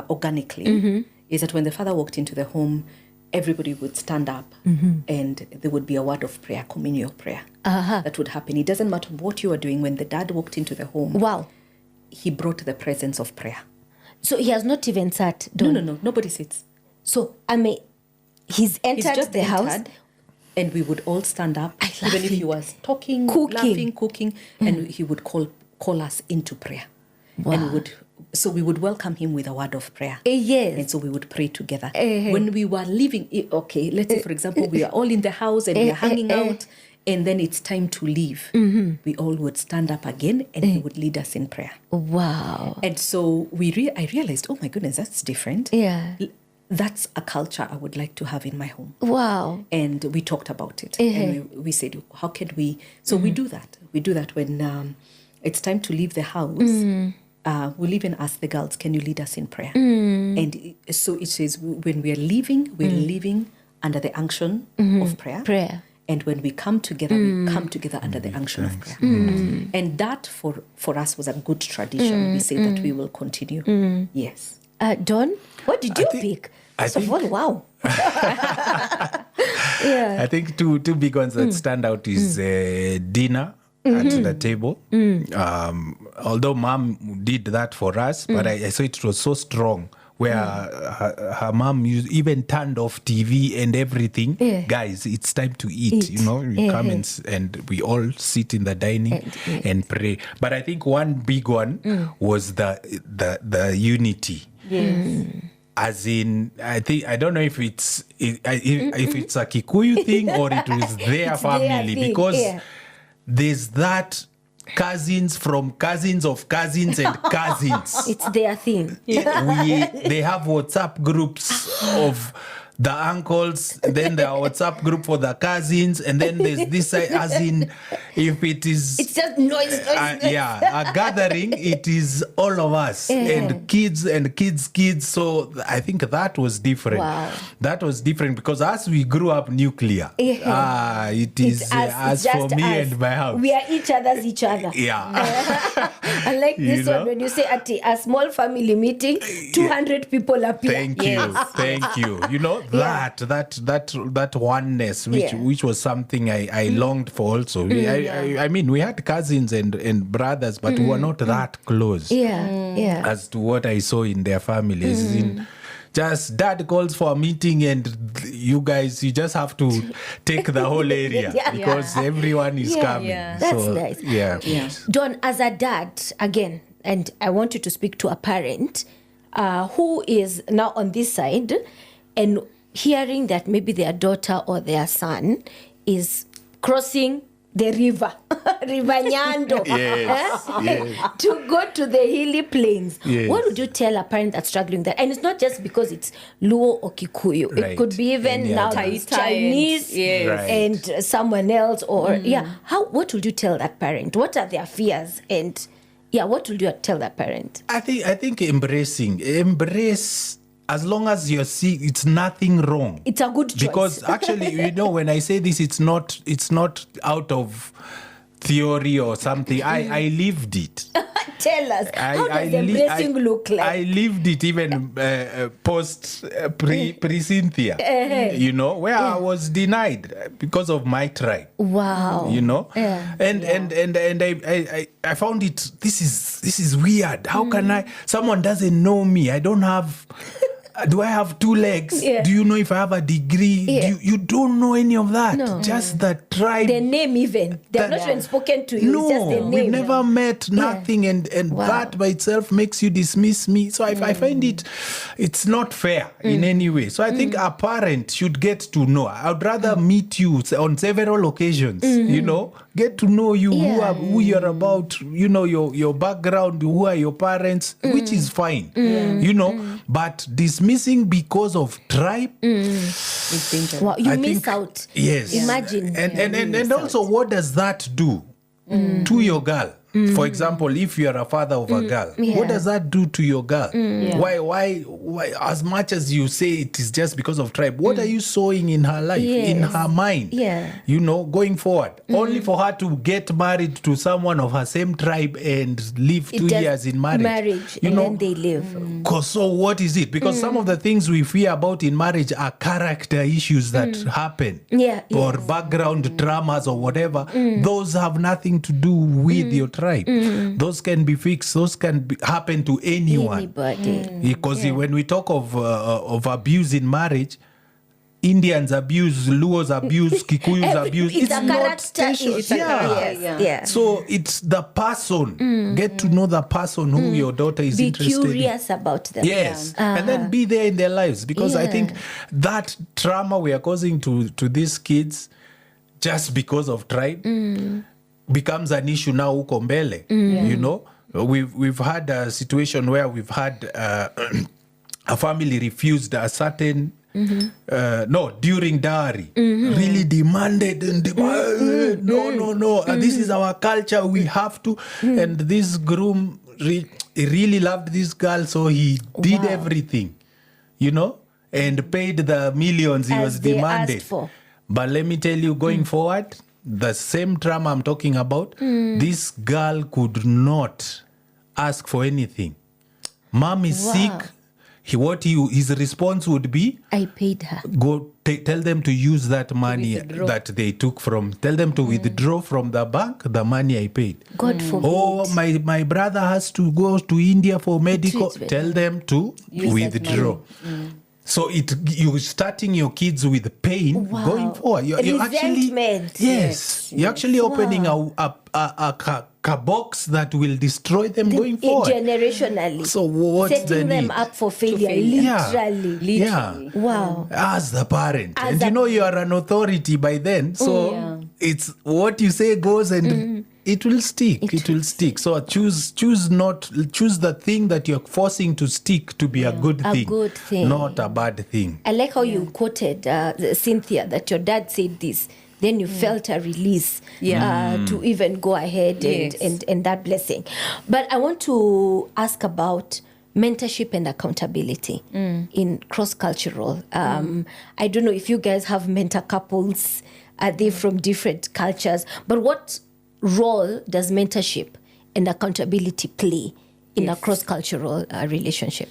organically. Is that when the father walked into the home, everybody would stand up and there would be a word of prayer, communal prayer. That would happen. It doesn't matter what you are doing. When the dad walked into the home, Wow. he brought the presence of prayer. So he has not even sat down. No, nobody sits. So, he's entered just the house. entered, and we would all stand up, I love even if it. he was talking, Cooking. laughing, cooking, and he would call us into prayer. And we would welcome him with a word of prayer. Yes. And so we would pray together. When we were leaving, let's say, for example, we are all in the house and we are hanging out, and then it's time to leave. We all would stand up again and he would lead us in prayer. Wow. And so I realized, oh my goodness, that's different. Yeah. That's a culture I would like to have in my home. Wow. And we talked about it. And we said, how can we? So we do that. We do that when it's time to leave the house. We'll even ask the girls, can you lead us in prayer? And so it says, when we're leaving under the unction of prayer. And when we come together, we come together under the unction of prayer. And that for us was a good tradition. We say that we will continue. Yes. Don, what did you pick? First of all, wow. I think two big ones that stand out is dinner at the table. Although mom did that for us, but I saw it was so strong where her mom even turned off TV and everything. Guys, it's time to eat. You know, we come and we all sit in the dining and pray. But I think one big one was the unity. Yes. As in, I don't know if it's a Kikuyu thing or it was their family, because there's that cousins from cousins of cousins and cousins. It's their thing. They have WhatsApp groups of the uncles, then the WhatsApp group for the cousins, and then there's this, as in, if it is... It's just noise. A gathering, it is all of us, and kids and kids. So I think that was different. Wow. That was different because as we grew up nuclear, it is as for me us. And my house. We are each other. Yeah. Unlike this one, when you say at a small family meeting, 200 people appear. Thank you. You know, that oneness, which was something I longed for also. I mean, we had cousins and brothers, but we were not that close. As to what I saw in their families. Just dad calls for a meeting and you just have to take the whole area because everyone is coming. That's nice. Yeah. Don, as a dad, again, and I want you to speak to a parent who is now on this side and hearing that maybe their daughter or their son is crossing the river Nyando, to go to the hilly plains. What would you tell a parent that's struggling that? And it's not just because it's Luo or Kikuyu. It could be even now Chinese and someone else or what would you tell that parent? What are their fears? And what would you tell that parent? I think embrace. As long as you're seeing, it's nothing wrong. It's a good choice. Because actually, when I say this, it's not out of theory or something. I lived it. Tell us, how does embracing look like? I lived it even post pre-Cynthia, where I was denied because of my tribe. Wow. And I found it, this is weird. How can someone doesn't know me. I don't have Do I have 2 legs? Yeah. Do you know if I have a degree? Yeah. You don't know any of that. No. Just the tribe. The name even. They have That- not even spoken to you. No, It's just the name. we've never met, nothing, and Wow. that by itself makes you dismiss me. So I find it's not fair in any way. So I think a parent should get to know. I'd rather meet you on several occasions, you know, get to know you, who you're about, you know, your background, who are your parents, which is fine, you know, but dismissing because of tribe, It's dangerous. Wow, you I miss think- out. Yes. Imagine. And also, what does that do to your girl? For example, if you are a father of a girl, what does that do to your girl? Why? As much as you say it is just because of tribe, what are you sowing in her life, in Yes. her mind? Yeah. You know, going forward, only for her to get married to someone of her same tribe and live 2 Just years in marriage. You and know, then they live. so what is it? Because some of the things we fear about in marriage are character issues that happen, Yeah, or yes. background traumas or whatever. Those have nothing to do with your tribe. Those can be fixed. Those can happen to anyone. Anybody. Because when we talk of abuse in marriage, Indians abuse, Luos abuse, Kikuyus abuse. It's a not character station. issue. Yes. So it's the person. Get to know the person who your daughter is Be interested in. curious about them. Yes, and then be there in their lives, because I think that trauma we are causing to these kids just because of tribe becomes an issue now huko mbele. You know, we've had a situation where we've had a family refused a certain during dowry, really demanded and no, this is our culture, we have to. And this groom he really loved this girl, so he did everything, you know, and paid the millions he As was they demanded asked for. But let me tell you, going forward, the same trauma I'm talking about, this girl could not ask for anything. Mom is sick. His response would be, I paid her. go tell them to use that money that they took from, tell them to withdraw from the bank the money I paid. God forbid. Oh, my brother has to go to India for medical. Treatment. Tell them to withdraw. So you're starting your kids with pain going forward. You're actually, Resentment. you're actually opening a box that will destroy them going forward. Generationally. So what's the setting them need? up for failure, failure. literally. Yeah. Wow. As the parent. As and a- you know you are an authority by then. So it's what you say goes, and it will stick. It will stick. So choose the thing that you're forcing to stick to be a good thing. good thing. Not a bad thing. I like how you quoted Cynthia, that your dad said this. Then you felt a release to even go ahead and that blessing. But I want to ask about mentorship and accountability in cross-cultural. I don't know if you guys have mentor couples. Are they from different cultures? But what role does mentorship and accountability play in a cross-cultural relationship?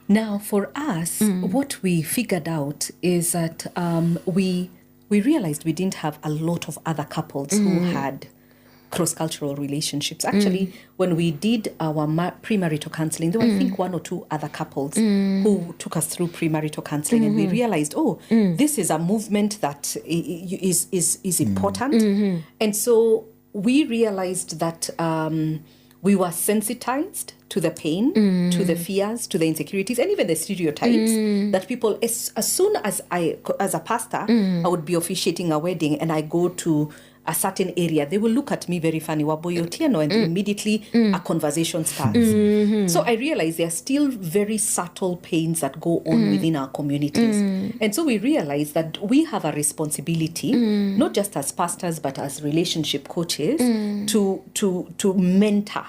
Now, for us, what we figured out is that we realized we didn't have a lot of other couples who had cross-cultural relationships. Actually, when we did our premarital counseling, there were, I think, 1 or 2 other couples who took us through premarital counseling, and we realized, this is a movement that is important. And so we realized that we were sensitized to the pain, to the fears, to the insecurities, and even the stereotypes that people, as soon as as a pastor, I would be officiating a wedding and I go to a certain area, they will look at me very funny, Waboyotiano, and immediately a conversation starts. So I realized there are still very subtle pains that go on within our communities. And so we realized that we have a responsibility, not just as pastors, but as relationship coaches, to mentor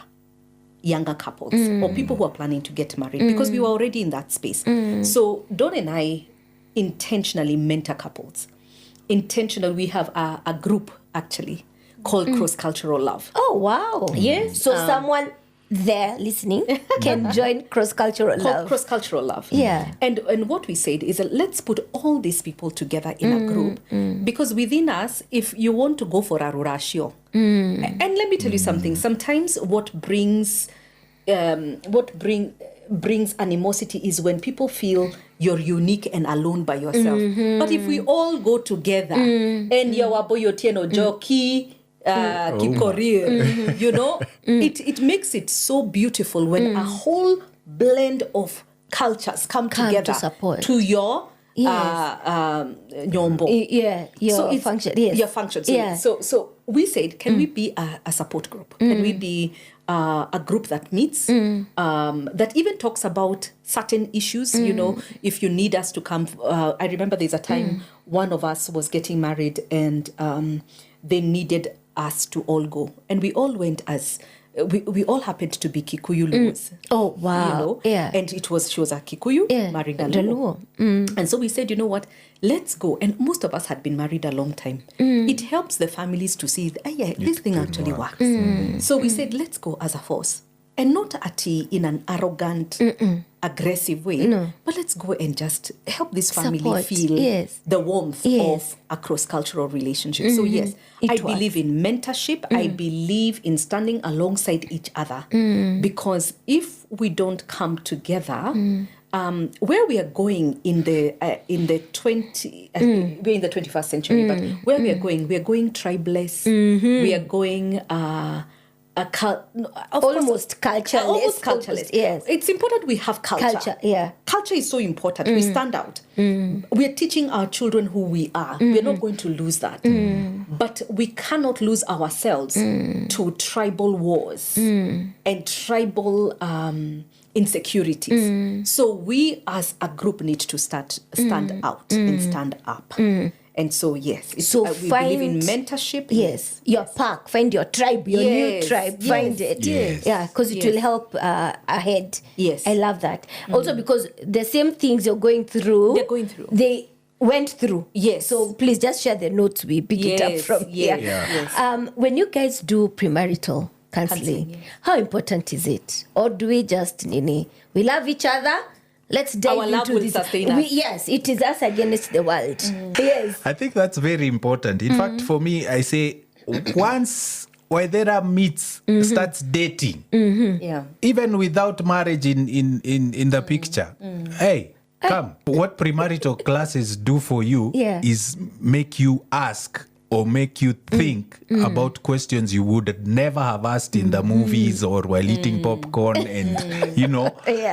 younger couples or people who are planning to get married, because we were already in that space. So Don and I intentionally mentor couples. Intentional, we have a group actually called Cross-Cultural Love. Oh, wow. Yes. So someone there listening can join Cross-Cultural Love. Cross-Cultural Love. Yeah. And what we said is that let's put all these people together in a group, because within us, if you want to go for a rurashio, and let me tell you something, sometimes what brings brings animosity is when people feel you're unique and alone by yourself. But if we all go together and Yawaboyotieno Joki, Kikorir, you know, it makes it so beautiful when a whole blend of cultures come together to support. to your nyombo. Your function. Yes. Your function. So we said, can we be a support group? Can we be a group that meets, that even talks about certain issues? You know, if you need us to come. I remember there's a time one of us was getting married and they needed us to all go. And we all went as... We all happened to be Kikuyu Luos. Oh, wow. You know? Yeah. And she was a Kikuyu, married a the Luo. And so we said, you know what, let's go. And most of us had been married a long time. It helps the families to see, this thing actually works. So we said, let's go as a force. And not in an arrogant, aggressive way, but let's go and just help this family Support. feel the warmth of a cross-cultural relationship. So yes, I believe in mentorship. I believe in standing alongside each other, because if we don't come together, where we are going in the 21st century, but where we are going tribeless. We are going almost cultureless. Almost cultureless. Yes. It's important we have culture. Culture is so important. We stand out. We are teaching our children who we are. We're not going to lose that. But we cannot lose ourselves to tribal wars and tribal insecurities. So we as a group need to stand out and stand up. And so, yes, we believe in mentorship. Yes, your pack, find your tribe, your new tribe, find it. Yes. Yeah, because it will help ahead. Yes. I love that. Also because the same things you're going through, They're going through. They went through. Yes. So please just share the notes. We pick it up from here. Yes. When you guys do premarital counseling, how important is it? Or do we just, we love each other? Let's dive Our love into will this. sustain us. Yes, it is us against the world. Yes. I think that's very important. In fact, for me, I say once Waithera meets, starts dating, even without marriage in the picture, hey, come. What premarital classes do for you is make you ask or make you think about questions you would never have asked in the movies or while eating popcorn. And,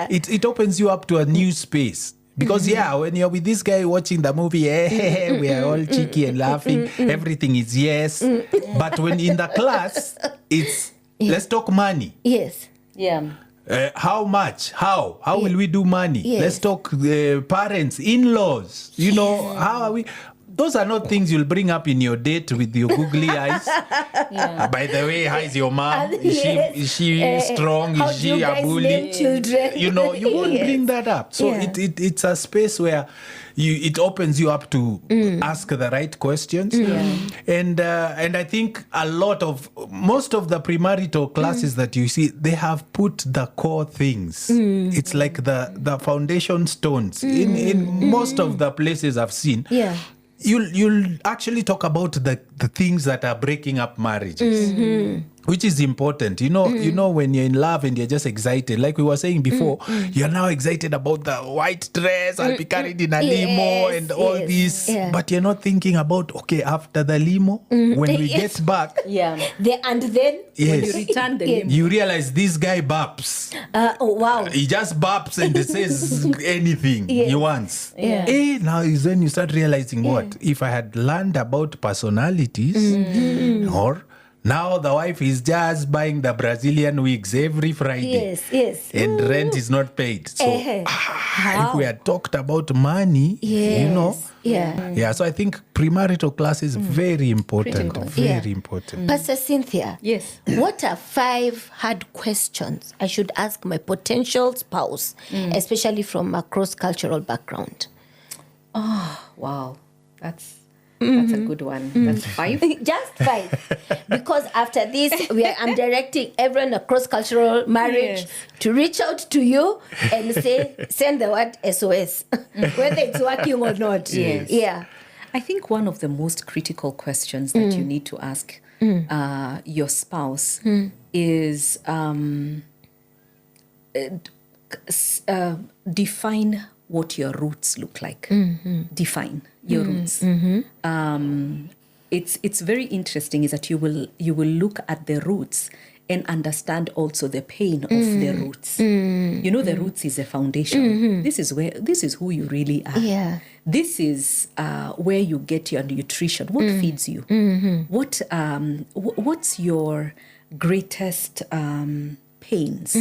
it opens you up to a new space. Because, when you're with this guy watching the movie, we are all cheeky and laughing. Everything is yes. But when in the class, it's, let's talk money. Yes. Yeah. How much? How will we do money? Yes. Let's talk parents, in-laws. How are we... Those are not things you'll bring up in your date with your googly eyes. By the way, how is your mom? Is she strong? How Is do you she a guys bully? name children? You won't bring that up. So it's a space where it opens you up to ask the right questions. And I think most of the premarital classes that you see, they have put the core things. It's like the foundation stones. In most of the places I've seen, you'll actually talk about the things that are breaking up marriages, which is important. You know when you're in love and you're just excited, like we were saying before, you're now excited about the white dress, I'll be carried in a limo and all this, but you're not thinking about, okay, after the limo, when we get back, And then when you return the limo, you realize this guy burps. oh wow. He just burps and says anything he wants. Now is when you start realizing what? If I had learned about personalities, or now the wife is just buying the Brazilian wigs every Friday. Yes. And rent is not paid. So if we had talked about money, so I think premarital class is very important. Very important. Pastor Cynthia. Yes. What are 5 hard questions I should ask my potential spouse, especially from a cross-cultural background? Oh, wow. That's a good one. That's 5. Just 5. Because after this, I'm directing everyone across cultural marriage to reach out to you and send the word SOS, whether it's working or not. Yes. Yeah. I think one of the most critical questions that you need to ask your spouse is define what your roots look like. Define your roots. It's very interesting is that you will look at the roots and understand also the pain of the roots. You know, the roots is a foundation. This is who you really are. Yeah. This is where you get your nutrition. What feeds you? What's your greatest pains?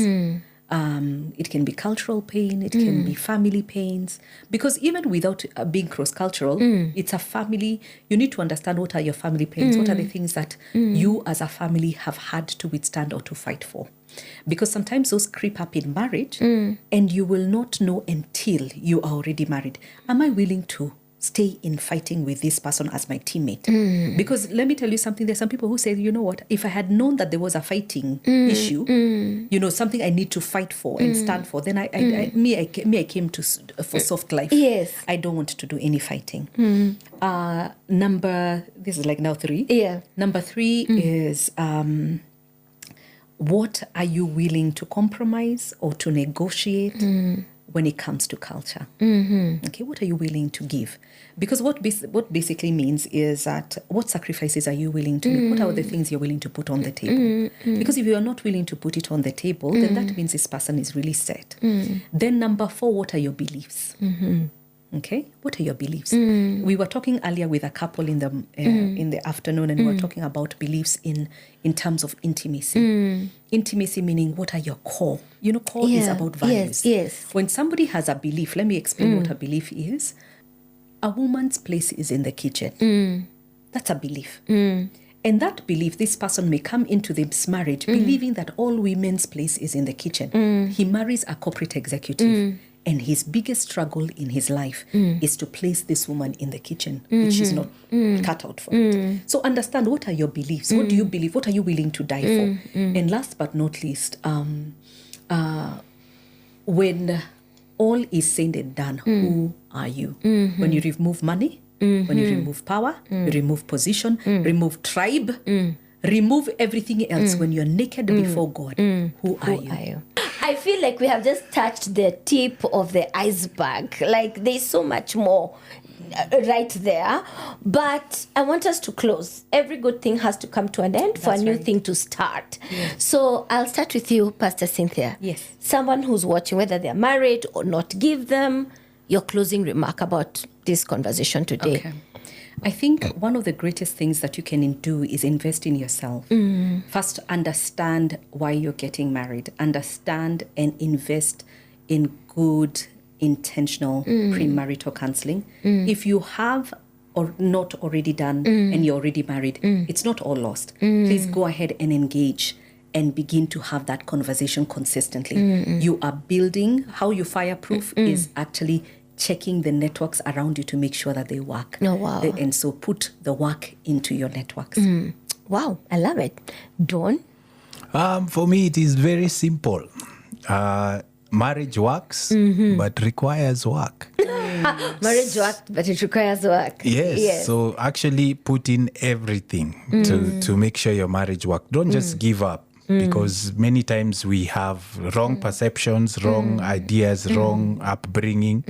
It can be cultural pain, it can be family pains, because even without being cross-cultural, it's a family. You need to understand what are your family pains, what are the things that you as a family have had to withstand or to fight for. Because sometimes those creep up in marriage and you will not know until you are already married. Am I willing to stay in fighting with this person as my teammate? Because let me tell you something, there's some people who say, you know what, if I had known that there was a fighting issue, you know, something I need to fight for and stand for, then I came for soft life. Yes. I don't want to do any fighting. This is like now 3. Yeah. Number 3 is what are you willing to compromise or to negotiate when it comes to culture? Okay, what are you willing to give? Because what basically means is that what sacrifices are you willing to make? What are the things you're willing to put on the table? Because if you are not willing to put it on the table, then that means this person is really set. Then number 4, what are your beliefs? Okay, what are your beliefs? We were talking earlier with a couple in the afternoon, and we were talking about beliefs in terms of intimacy. Intimacy meaning, what are your core? You know, core is about values. Yes. When somebody has a belief, let me explain what a belief is. A woman's place is in the kitchen. That's a belief. And that belief, this person may come into this marriage believing that all women's place is in the kitchen. He marries a corporate executive. And his biggest struggle in his life is to place this woman in the kitchen, which she's not cut out for it. So understand, what are your beliefs? What do you believe? What are you willing to die for? And last but not least, when all is said and done, who are you? When you remove money, when you remove power, you remove position, remove tribe, remove everything else. When you're naked before God, who are you? I feel like we have just touched the tip of the iceberg. Like, there's so much more right there. But I want us to close. Every good thing has to come to an end for a new thing to start. Yes. So I'll start with you, Pastor Cynthia. Yes. Someone who's watching, whether they're married or not, give them your closing remark about this conversation today. Okay. I think one of the greatest things that you can do is invest in yourself. First, understand why you're getting married. Understand and invest in good, intentional premarital counseling. If you have or not already done and you're already married, it's not all lost. Please go ahead and engage and begin to have that conversation consistently. You are building, how you fireproof is actually checking the networks around you to make sure that they work. Oh, wow. And so put the work into your networks. Wow, I love it. Dawn? For me, it is very simple. Marriage works, but requires work. Marriage works, but it requires work. Yes. So actually put in everything to make sure your marriage works. Don't just give up. Because many times we have wrong perceptions, wrong ideas, wrong upbringing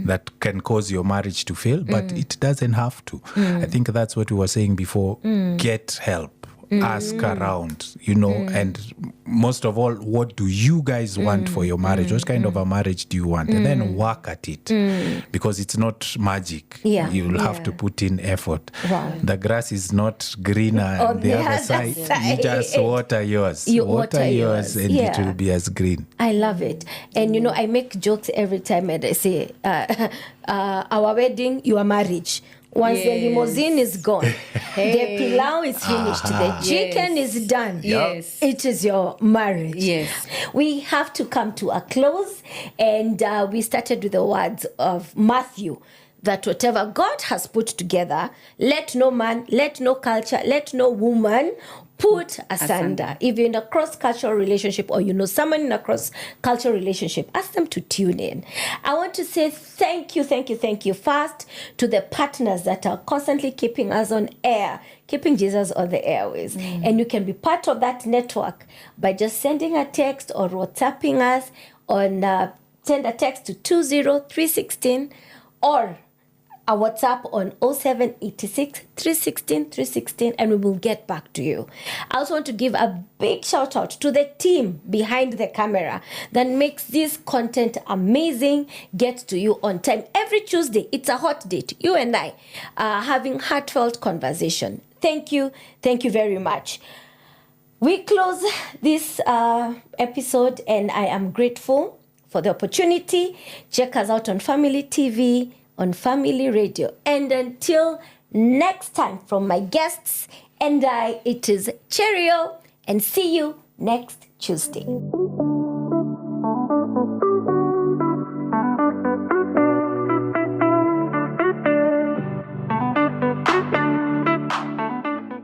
that can cause your marriage to fail, but it doesn't have to. I think that's what we were saying before. Get help. Ask around, and most of all, what do you guys want for your marriage? What kind of a marriage do you want? And then work at it, because it's not magic. Yeah. You'll have to put in effort. Wow. The grass is not greener on the other side. You just water yours. You water yours. And it will be as green. I love it. And, I make jokes every time and I say, our wedding, your marriage. Once the limousine is gone, the pilau is finished, the chicken is done. Yes. It is your marriage. Yes. We have to come to a close, and we started with the words of Matthew, that whatever God has put together, let no man, let no culture, let no woman put asunder. If you're in a cross-cultural relationship, or someone in a cross-cultural relationship, ask them to tune in. I want to say thank you first to the partners that are constantly keeping us on air, keeping Jesus on the airways. And you can be part of that network by just sending a text or WhatsApping us send a text to 20316 or a WhatsApp on 0786 316 316, and we will get back to you. I also want to give a big shout out to the team behind the camera that makes this content amazing, gets to you on time. Every Tuesday, it's a hot date. You and I are having heartfelt conversation. Thank you. Thank you very much. We close this episode, and I am grateful for the opportunity. Check us out on Family TV, on Family Radio. And until next time, from my guests and I, it is cheerio, and see you next Tuesday.